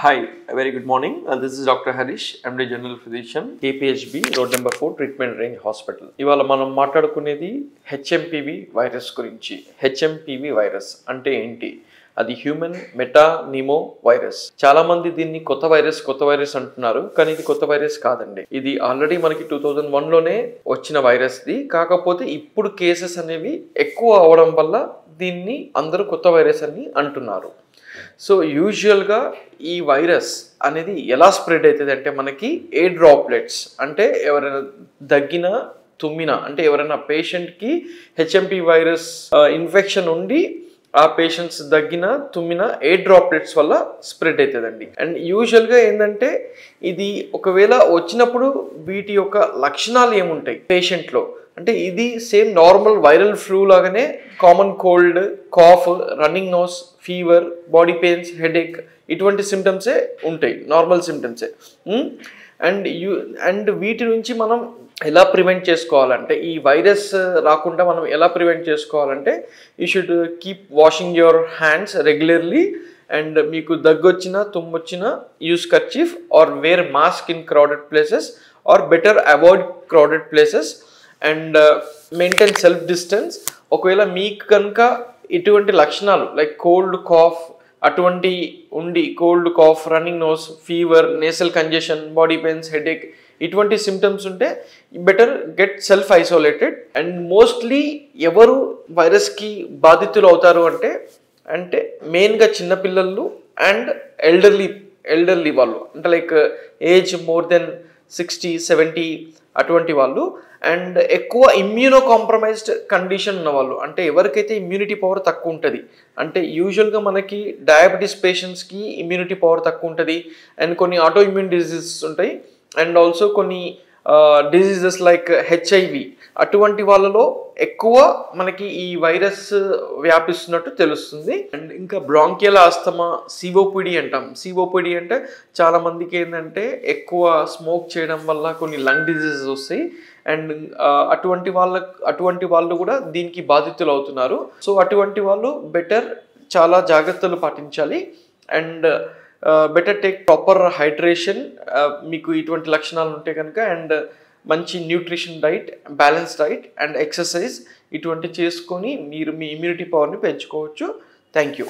Hi, a very good morning. This is Dr. Harish, MD General Physician, KPHB, Road number 4, Treatment Range Hospital. ఇవాళ మనం మాట్లాడుకునేది HMPV virus గురించి. HMPV virus అంటే ఏంటి? అది human మెటానిమో virus. చాలా మంది దీన్ని కొత్త వైరస్ అంటున్నారు, కానీ ఇది కొత్త వైరస్ కాదండి. ఇది ఆల్రెడీ మనకి 2001లోనే వచ్చిన వైరస్ది. కాకపోతే ఇప్పుడు కేసెస్ అనేవి ఎక్కువ అవడం వల్ల దీన్ని అందరూ కొత్త వైరస్ అని అంటున్నారు. సో యూజువల్గా ఈ వైరస్ అనేది ఎలా స్ప్రెడ్ అవుతుంది అంటే మనకి ఎయిర్ డ్రాప్లెట్స్ అంటే ఎవరైనా దగ్గిన తుమ్మిన అంటే ఎవరైనా పేషెంట్కి హెచ్ఎంపి వైరస్ ఇన్ఫెక్షన్ ఉండి ఆ పేషెంట్స్ దగ్గిన తుమ్మిన ఎయిర్ డ్రాప్లెట్స్ వల్ల స్ప్రెడ్ అవుతుందండి. అండ్ యూజువల్గా ఏంటంటే ఇది ఒకవేళ వచ్చినప్పుడు వీటి యొక్క లక్షణాలు ఏముంటాయి పేషెంట్లో అంటే ఇది సేమ్ నార్మల్ వైరల్ ఫ్లూ లాగానే common cold, cough, running nose, fever, body pains, headache ఇటువంటి సిమ్టమ్సే ఉంటాయి, నార్మల్ సిమ్టమ్సే. అండ్ వీటి నుంచి మనం ఎలా ప్రివెంట్ చేసుకోవాలంటే ఈ వైరస్ రాకుండా మనం ఎలా ప్రివెంట్ చేసుకోవాలంటే you should keep washing your hands regularly. And మీకు దగ్గొచ్చినా తుమ్మొచ్చినా use kerchief or wear mask in crowded places or better avoid crowded places and maintain self distance. ఒకవేళ మీకు కనుక ఇటువంటి లక్షణాలు లైక్ కోల్డ్, కాఫ్ అటువంటి ఉండి cold, cough, running nose, fever, nasal congestion, body pains, headache ఇటువంటి సిమ్టమ్స్ ఉంటే better get self isolated. And mostly ఎవరు వైరస్కి బాధితులు అవుతారు అంటే మెయిన్గా చిన్నపిల్లలు అండ్ ఎల్డర్లీ వాళ్ళు అంటే లైక్ ఏజ్ మోర్ దెన్ 60-70 అటువంటి వాళ్ళు. అండ్ ఎక్కువ ఇమ్యూనో కాంప్రమైజ్డ్ కండిషన్ ఉన్న వాళ్ళు అంటే ఎవరికైతే ఇమ్యూనిటీ పవర్ తక్కువ ఉంటుంది అంటే యూజువల్గా మనకి డయాబెటీస్ పేషెంట్స్కి ఇమ్యూనిటీ పవర్ తక్కువ ఉంటుంది అండ్ కొన్ని ఆటో ఇమ్యూన్ డిసీజెస్ ఉంటాయి అండ్ ఆల్సో కొన్ని డిసీజెస్ లైక్ హెచ్ఐవి అటువంటి వాళ్ళలో ఎక్కువ మనకి ఈ వైరస్ వ్యాపిస్తున్నట్టు తెలుస్తుంది. అండ్ ఇంకా బ్రాంకియల్ ఆస్తమా, సిఓపిడి అంటాం. సిఓపిడి అంటే చాలా మందికి ఏంటంటే ఎక్కువ స్మోక్ చేయడం వల్ల కొన్ని లంగ్ డిసీజెస్ వస్తాయి అండ్ అటువంటి వాళ్ళు కూడా దీనికి బాధితులు అవుతున్నారు. సో అటువంటి వాళ్ళు బెటర్ చాలా జాగ్రత్తలు పాటించాలి and better take proper hydration మీకు ఇటువంటి లక్షణాలు ఉంటే కనుక. అండ్ మంచి nutrition diet, balance diet and exercise ఇటువంటి చేసుకొని మీరు మీ ఇమ్యూనిటీ పవర్ని పెంచుకోవచ్చు. Thank you.